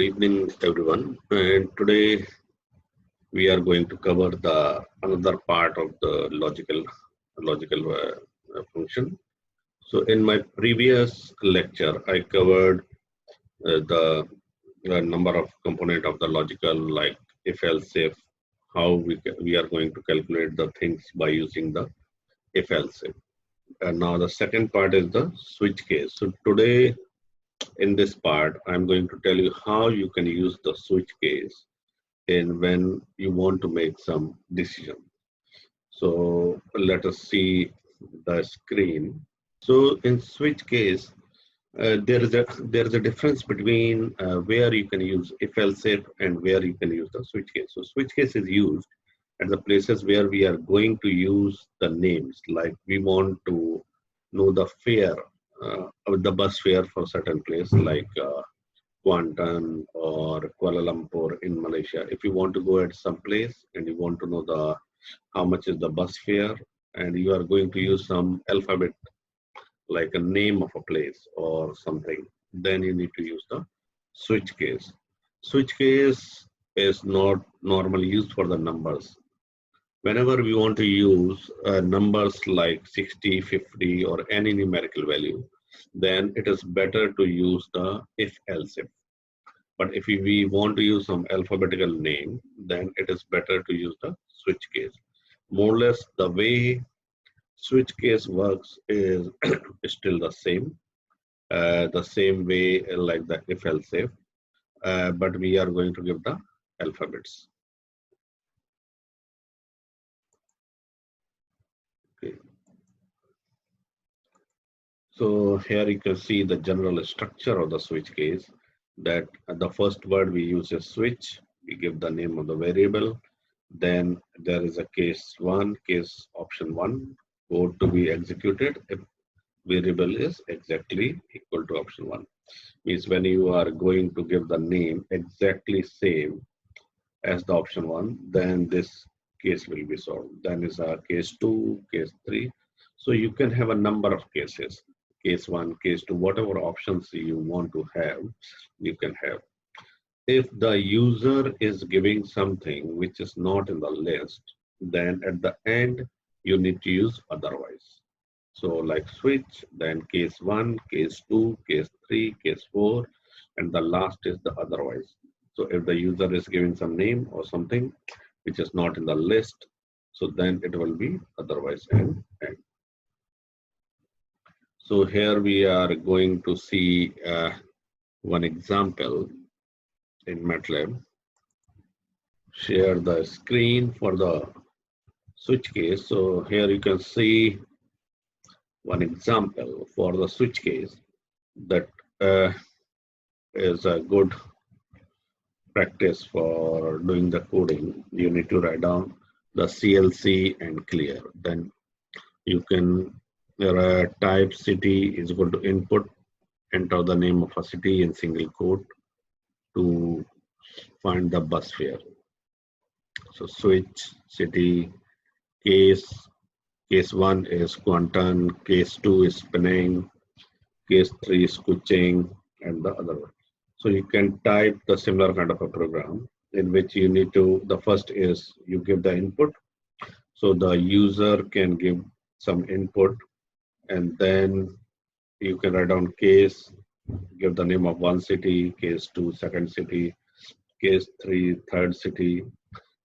evening, everyone. And today we are going to cover the another part of the logical function. So, in my previous lecture, I covered the number of component of the logical, like if else if, how we are going to calculate the things by using the if else if. And now the second part is the switch case. So today in this part, I'm going to tell you how you can use the switch case in when you want to make some decision. So let us see the screen. So in switch case, there is a difference between where you can use if else if and where you can use the switch case. So switch case is used at the places where we are going to use the names, like we want to know the fare, the bus fare for certain place like Kuantan or Kuala Lumpur in Malaysia. If you want to go at some place and you want to know the how much is the bus fare, and you are going to use some alphabet like a name of a place or something, then you need to use the switch case. Switch case is not normally used for the numbers. Whenever we want to use numbers like 60, 50 or any numerical value, then it is better to use the if else if. But if we want to use some alphabetical name, then it is better to use the switch case. More or less the way switch case works is still the same way like the if else if, but we are going to give the alphabets. Okay. So here you can see the general structure of the switch case, that the first word we use is switch, we give the name of the variable, then there is a case option 1, code to be executed if variable is exactly equal to option 1. Means when you are going to give the name exactly same as the option 1, then this case will be solved. Then is a case 2, case 3. So you can have a number of cases, case 1, case 2, whatever options you want to have, you can have. If the user is giving something which is not in the list, then at the end you need to use otherwise. So like switch, then case 1, case 2, case 3, case 4, and the last is the otherwise. So if the user is giving some name or something which is not in the list, so then it will be otherwise and end. So here we are going to see one example in Matlab. Share the screen for the switch case. So here you can see one example for the switch case that is a good practice for doing the coding. You need to write down the CLC and clear. Then you can type city is equal to input, enter the name of a city in single quote to find the bus fare. So switch city, case 1 is Kuantan, case 2 is Penang, case 3 is Kuching, and the other one. So you can type the similar kind of a program in which you need to, the first is you give the input. So the user can give some input, and then you can write down case, give the name of one city, case 2, second city, case 3, third city.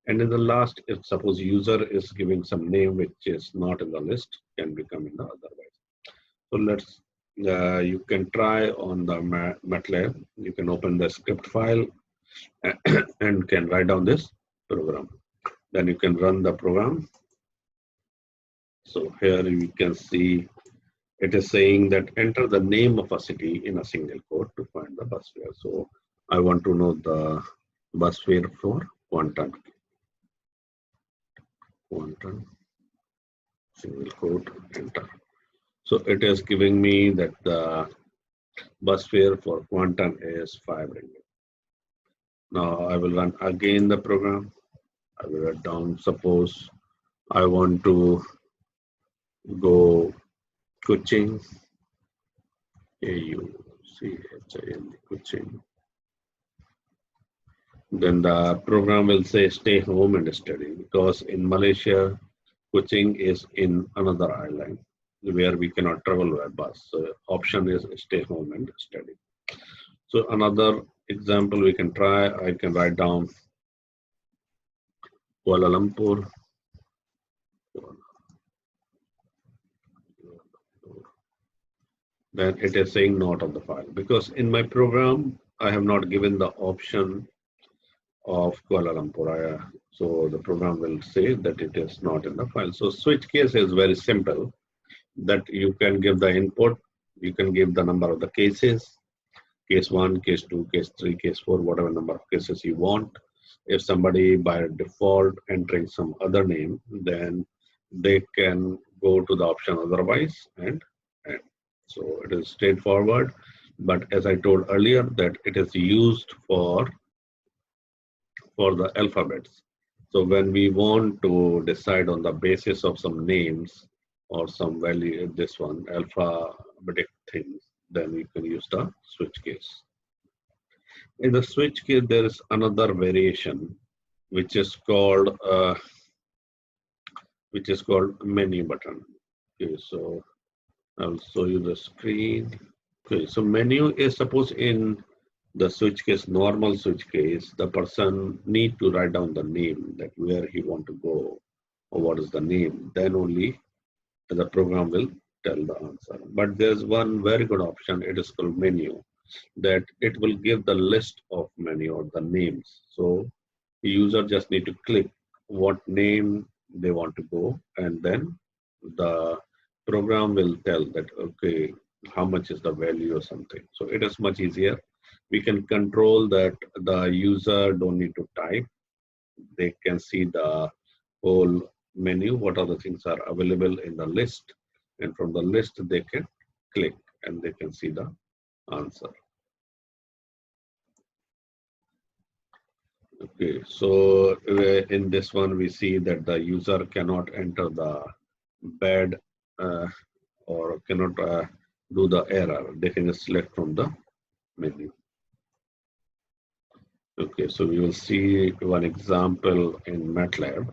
And in the last, if suppose user is giving some name which is not in the list, can become in the otherwise. So let's, you can try on the Matlab. You can open the script file and can write down this program. Then you can run the program. So here you can see it is saying that enter the name of a city in a single quote to find the bus fare. So I want to know the bus fare for Kuantan. Kuantan, single quote, enter. So it is giving me that the bus fare for Kuantan is 5 ringgit. Now I will run again the program. I will write down, suppose I want to go Kuching, Kuching. Then the program will say stay home and study because in Malaysia, Kuching is in another island where we cannot travel by bus. So option is stay home and study. So another example we can try, I can write down Kuala Lumpur. Then it is saying not of the file because in my program I have not given the option of Kuala Lumpur. So the program will say that it is not in the file. So switch case is very simple that you can give the input, you can give the number of the cases, case 1, case 2, case 3, case 4, whatever number of cases you want. If somebody by default entering some other name, then they can go to the option otherwise and so it is straightforward. But as I told earlier that it is used for the alphabets. So when we want to decide on the basis of some names or some value, this one, alphabetic things, then we can use the switch case. In the switch case, there is another variation which is called menu button. Okay, so I'll show you the screen. Okay, so menu is suppose in the switch case, normal switch case, the person need to write down the name that where he want to go or what is the name. Then only the program will tell the answer. But there's one very good option. It is called menu that it will give the list of menu or the names. So the user just need to click what name they want to go and then the program will tell that okay how much is the value or something. So it is much easier. We can control that the user don't need to type. They can see the whole menu, what are the things are available in the list, and from the list they can click and they can see the answer. Okay, so in this one we see that the user cannot enter the bad or cannot do the error. They can just select from the menu. Okay, so we will see one example in Matlab.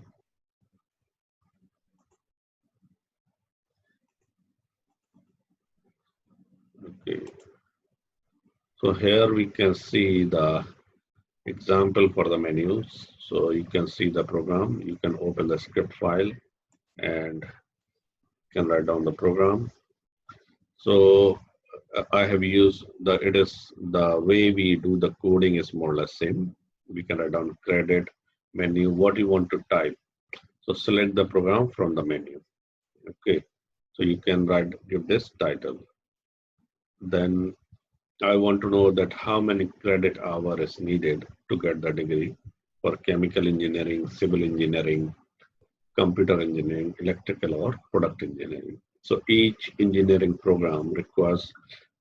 Okay, so here we can see the example for the menus. So you can see the program. You can open the script file and can write down the program. So I have used it is the way we do the coding is more or less same. We can write down credit menu, what you want to type. So select the program from the menu. Okay, so you can give this title. Then I want to know that how many credit hour is needed to get the degree for chemical engineering, civil engineering, computer engineering, electrical or product engineering. So each engineering program requires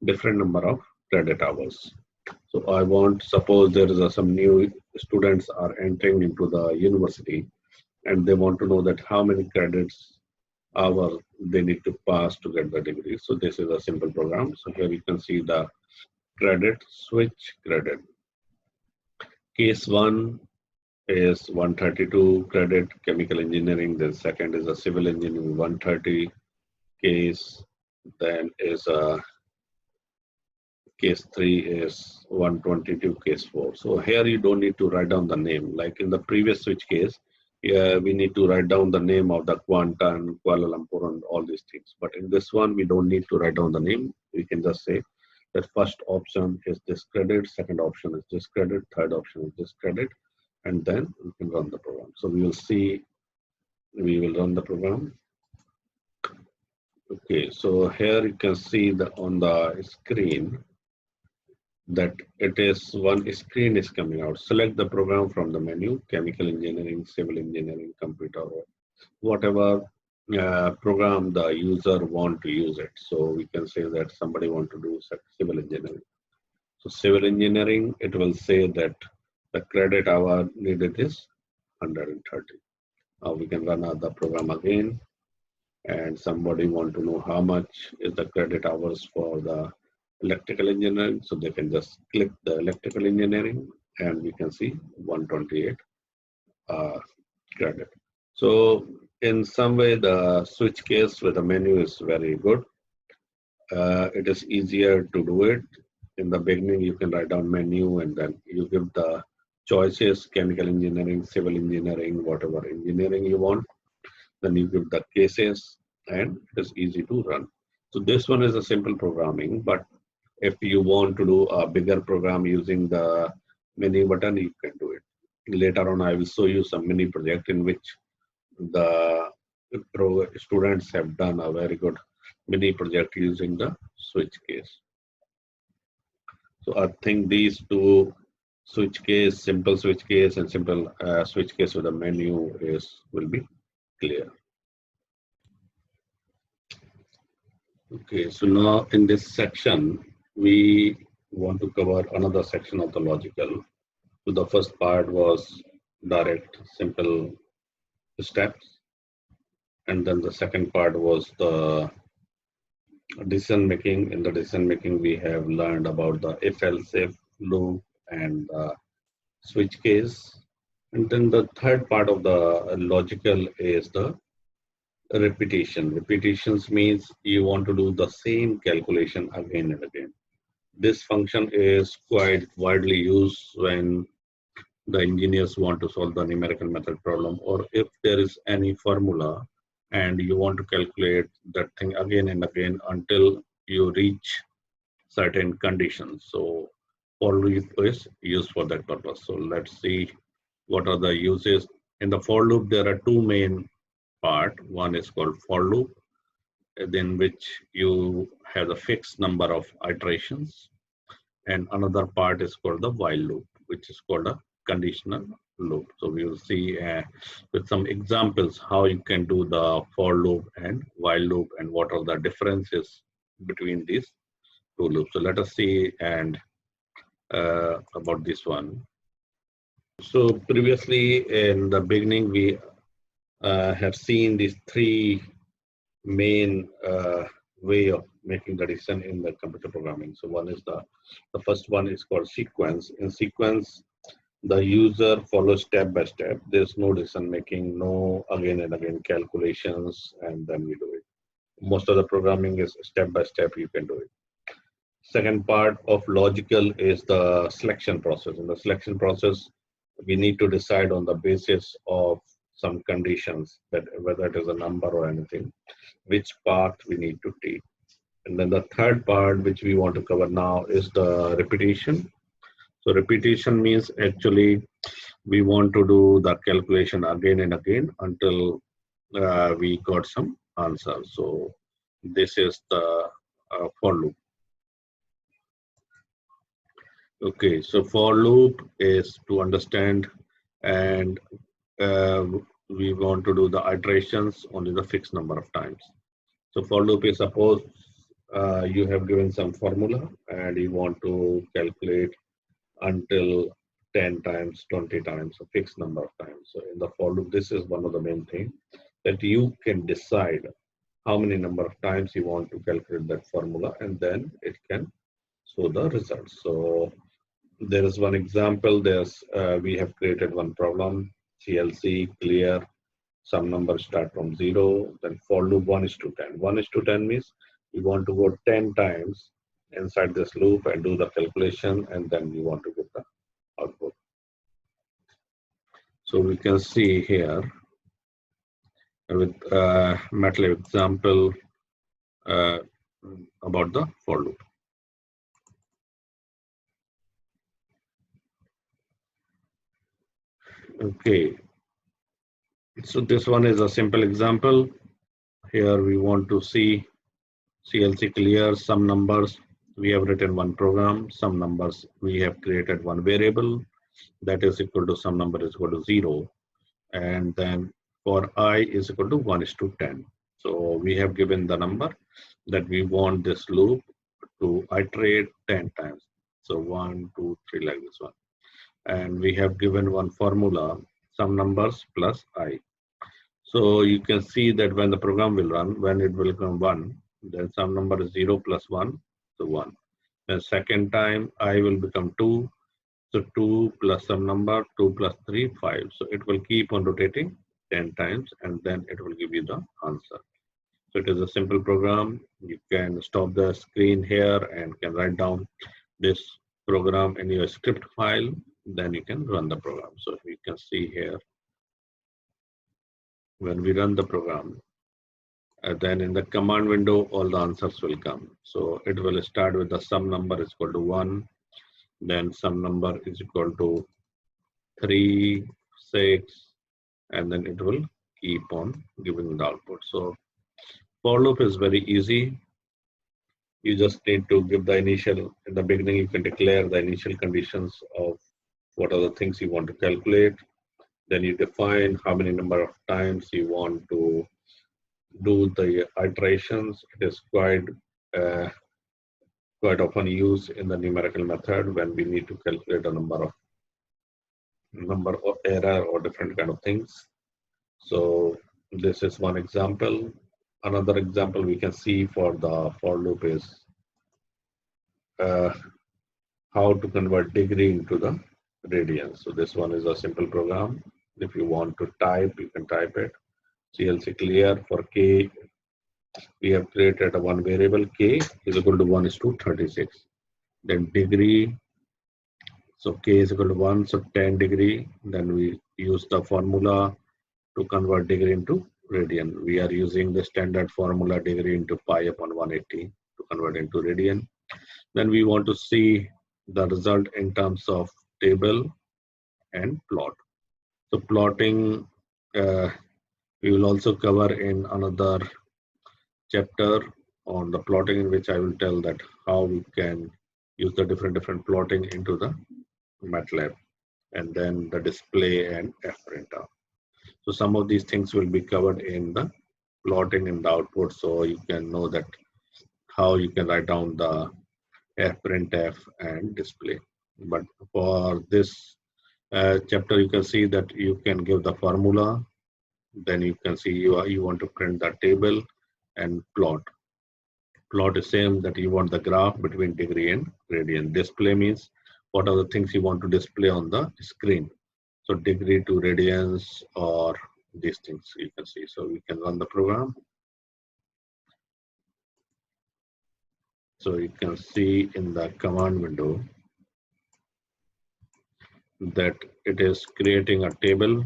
different number of credit hours. So I want, suppose there is some new students are entering into the university and they want to know that how many credits hour they need to pass to get the degree. So this is a simple program. So here you can see the credit, switch credit. Case 1 is 132 credit chemical engineering, then second is a civil engineering 130 case, then is a case 3 is 122 case 4. So here you don't need to write down the name like in the previous switch case. Yeah, we need to write down the name of the Quanta and Kuala Lumpur and all these things. But in this one, we don't need to write down the name. We can just say that first option is this credit, second option is this credit, third option is this credit, and then we can run the program. So we will see, we will run the program. Okay, so here you can see on the screen that it is one screen is coming out. Select the program from the menu, chemical engineering, civil engineering, computer, whatever program the user want to use it. So we can say that somebody want to do civil engineering. So civil engineering, it will say that the credit hour needed is 130. We can run the program again and somebody want to know how much is the credit hours for the electrical engineering. So they can just click the electrical engineering and we can see 128 credit. So in some way, the switch case with the menu is very good. It is easier to do it. In the beginning, you can write down menu and then you give the choices, chemical engineering, civil engineering, whatever engineering you want. Then you give the cases and it is easy to run. So this one is a simple programming, but if you want to do a bigger program using the menu button, you can do it. Later on, I will show you some mini project in which the students have done a very good mini project using the switch case. So I think these two switch case, simple switch case and simple switch case with a menu will be clear. Okay, so now in this section, we want to cover another section of the logical. So the first part was direct, simple steps. And then the second part was the decision making. In the decision making, we have learned about the if-else-if loop and switch case. And then the third part of the logical is the repetition. Repetitions means you want to do the same calculation again and again. This function is quite widely used when the engineers want to solve the numerical method problem, or if there is any formula and you want to calculate that thing again and again until you reach certain conditions. So for loop is used for that purpose. So let's see what are the uses. In the for loop, there are two main part. One is called for loop, in which you have a fixed number of iterations, and another part is called the while loop, which is called a conditional loop. So we will see with some examples how you can do the for loop and while loop and what are the differences between these two loops. So let us see and about this one. So previously in the beginning we have seen these three main way of making the decision in the computer programming. So one is the first one is called sequence. In sequence, the user follows step by step. There's no decision making, no again and again calculations, and then we do it. Most of the programming is step by step, you can do it. Second part of logical is the selection process. In the selection process, we need to decide on the basis of some conditions, that whether it is a number or anything, which path we need to take. And then the third part, which we want to cover now, is the repetition. So repetition means actually we want to do the calculation again and again until we got some answer. So this is the for loop. Okay, so for loop is to understand, and we want to do the iterations only the fixed number of times. So for loop is, suppose you have given some formula and you want to calculate until 10 times, 20 times, a fixed number of times. So in the for loop, this is one of the main things, that you can decide how many number of times you want to calculate that formula, and then it can show the results. So there is one example. We have created one problem, CLC, clear, some numbers start from 0, then for loop 1:10. 1:10 means you want to go 10 times inside this loop and do the calculation, and then you want to get the output. So we can see here with Matlab example about the for loop. Okay, so this one is a simple example. Here we want to see CLC clear, some numbers. We have written one program, some numbers. We have created one variable that is equal to some number is equal to 0. And then for I is equal to 1:10. So we have given the number that we want this loop to iterate 10 times. So 1, 2, 3 like this one. And we have given one formula, some numbers plus I. So you can see that when the program will run, when it will come 1, then some number is 0 plus 1, so 1. Then second time I will become 2. So 2 plus some number, 2 plus 3, 5. So it will keep on rotating 10 times and then it will give you the answer. So it is a simple program. You can stop the screen here and can write down this program in your script file. Then you can run the program. So you can see here, when we run the program, then in the command window, all the answers will come. So it will start with the sum number is equal to 1. Then sum number is equal to 3, 6, and then it will keep on giving the output. So for loop is very easy. You just need to give the initial, in the beginning, you can declare the initial conditions of what are the things you want to calculate. Then you define how many number of times you want to do the iterations. It is uh, quite often used in the numerical method when we need to calculate a number of error or different kind of things. So this is one example. Another example we can see for the for loop is uh, how to convert degree into the radians. So this one is a simple program. If you want to type, you can type it. CLC clear for K, we have created a one variable K is equal to 1 is to 36. Then degree, so K is equal to 1, so 10 degree. Then we use the formula to convert degree into radian. We are using the standard formula degree into pi upon 180 to convert into radian. Then we want to see the result in terms of table and plot. So plotting, we will also cover in another chapter on the plotting, in which I will tell that how we can use the different plotting into the Matlab, and then the display and F printer. So some of these things will be covered in the plotting in the output, so you can know that how you can write down the fprintf and display. But for this chapter, you can see that you can give the formula, then you can see you want to print the table and plot. Plot is same that you want the graph between degree and radian. Display means what are the things you want to display on the screen. So degree to radians or these things you can see. So we can run the program. So you can see in the command window that it is creating a table.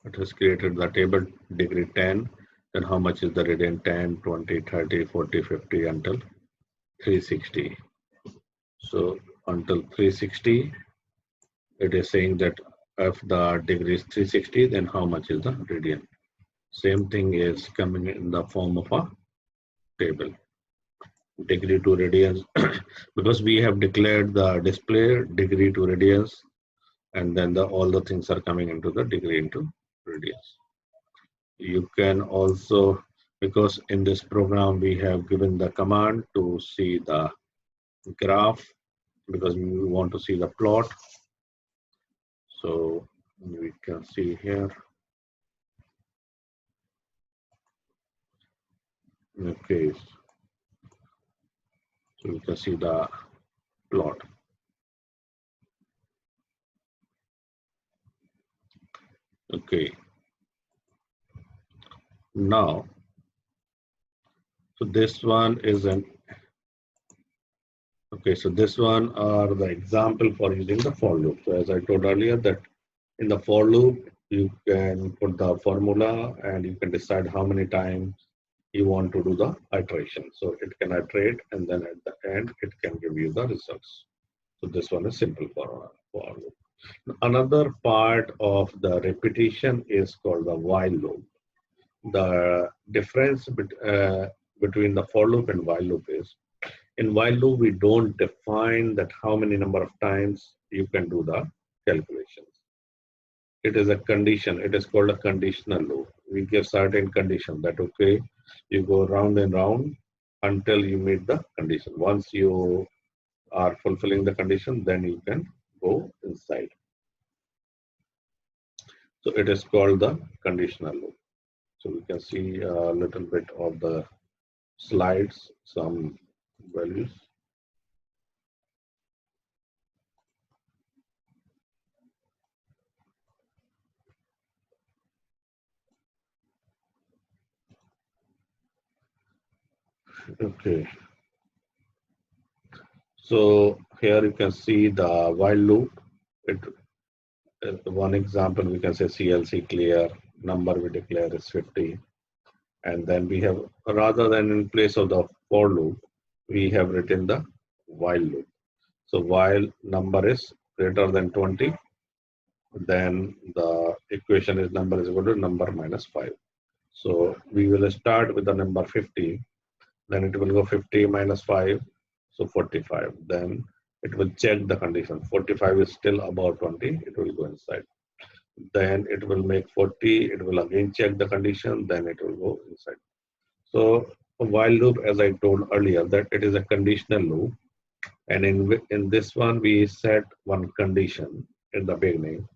It has created the table degree 10, then how much is the radian 10, 20, 30, 40, 50 until 360. So until 360, it is saying that if the degree is 360, then how much is the radian? Same thing is coming in the form of a table. Degree to radians, because we have declared the display degree to radians, and then all the things are coming into the degree into radians. You can also, because in this program we have given the command to see the graph, because we want to see the plot. So we can see here. Okay, so we can see the plot. Okay. Now, so this one is an, okay, so this one are the example for using the for loop. So as I told earlier that in the for loop, you can put the formula and you can decide how many times you want to do the iteration. So it can iterate and then at the end, it can give you the results. So this one is simple for loop. Another part of the repetition is called the while loop. The difference between the for loop and while loop is, in while loop, we don't define that how many number of times you can do the calculations. It is a condition. It is called a conditional loop. We give certain condition that, okay, you go round and round until you meet the condition. Once you are fulfilling the condition, then you can go inside. So it is called the conditional loop. So we can see a little bit of the slides some values. Okay, so here you can see the while loop. It, one example we can say CLC clear, number we declare is 50, and then we have, rather than in place of the for loop, we have written the while loop. So while number is greater than 20, then the equation is number is equal to number minus 5. So we will start with the number 50, then it will go 50 minus 5, so 45. Then it will check the condition. 45 is still above 20, it will go inside. Then it will make 40, it will again check the condition, then it will go inside. So a while loop, as I told earlier, that it is a conditional loop. And in this one, we set one condition in the beginning.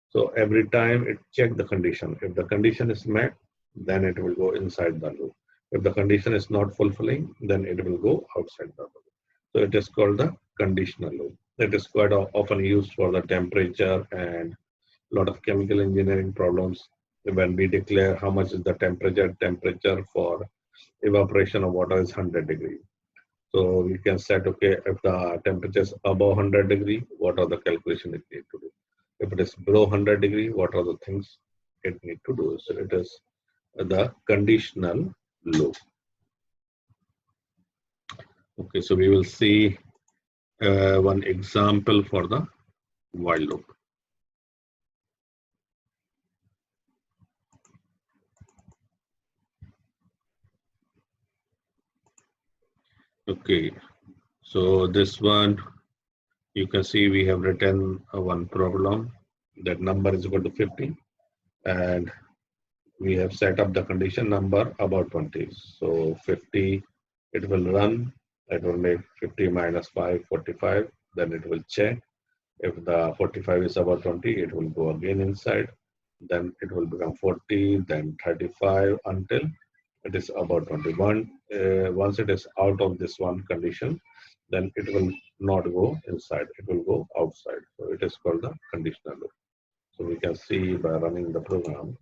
So every time it check the condition. If the condition is met, then it will go inside the loop. If the condition is not fulfilling, then it will go outside the loop. So it is called the conditional loop. It is quite often used for the temperature and a lot of chemical engineering problems. When we declare how much is the temperature for evaporation of water is 100 degree. So we can set, okay, if the temperature is above 100 degree, what are the calculations it need to do? If it is below 100 degree, what are the things it need to do? So it is the conditional loop. Okay, so we will see one example for the while loop. Okay, so this one, you can see we have written one problem that number is equal to 50, and we have set up the condition number about 20. So 50, it will run, it will make 50 minus 5, 45, then it will check. If the 45 is about 20, it will go again inside, then it will become 40, then 35 until it is about 21. Once it is out of this one condition, then it will not go inside, it will go outside. So it is called the conditional loop. So we can see by running the program.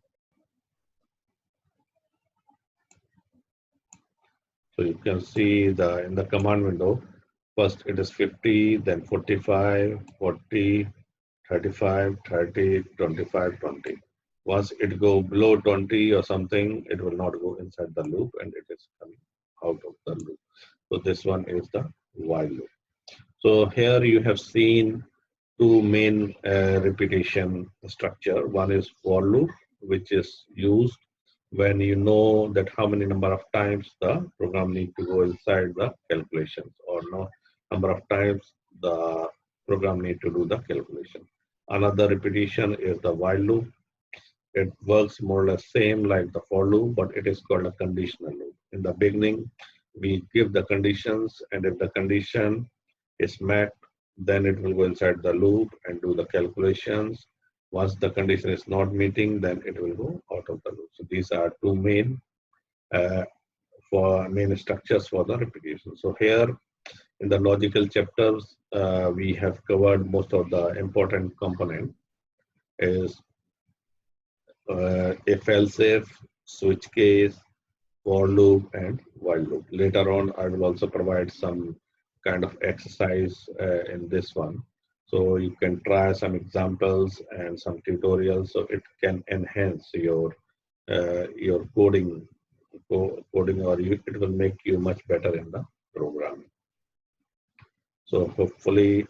So you can see in the command window, first it is 50, then 45, 40, 35, 30, 25, 20. Once it go below 20 or something, it will not go inside the loop and it is coming out of the loop. So this one is the while loop. So here you have seen two main repetition structure. One is for loop, which is used when you know that how many number of times the program need to go inside the calculations, or no number of times the program need to do the calculation. Another repetition is the while loop. It works more or less same like the for loop, but it is called a conditional loop. In the beginning, we give the conditions, and if the condition is met, then it will go inside the loop and do the calculations. Once the condition is not meeting, then it will go out of the loop. So these are two main main structures for the repetition. So here in the logical chapters, we have covered most of the important component is if else if, switch case, for loop, and while loop. Later on, I will also provide some kind of exercise in this one. So you can try some examples and some tutorials, so it can enhance your coding, or it will make you much better in the programming. So hopefully,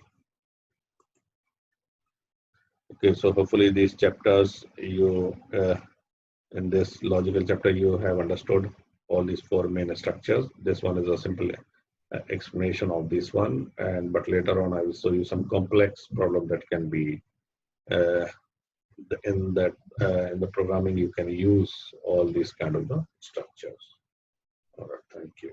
okay. So hopefully these chapters in this logical chapter you have understood all these four main structures. This one is a simple explanation of this one, and but later on I will show you some complex problem that can be uh, in the programming. You can use all these kind of the structures. All right, thank you.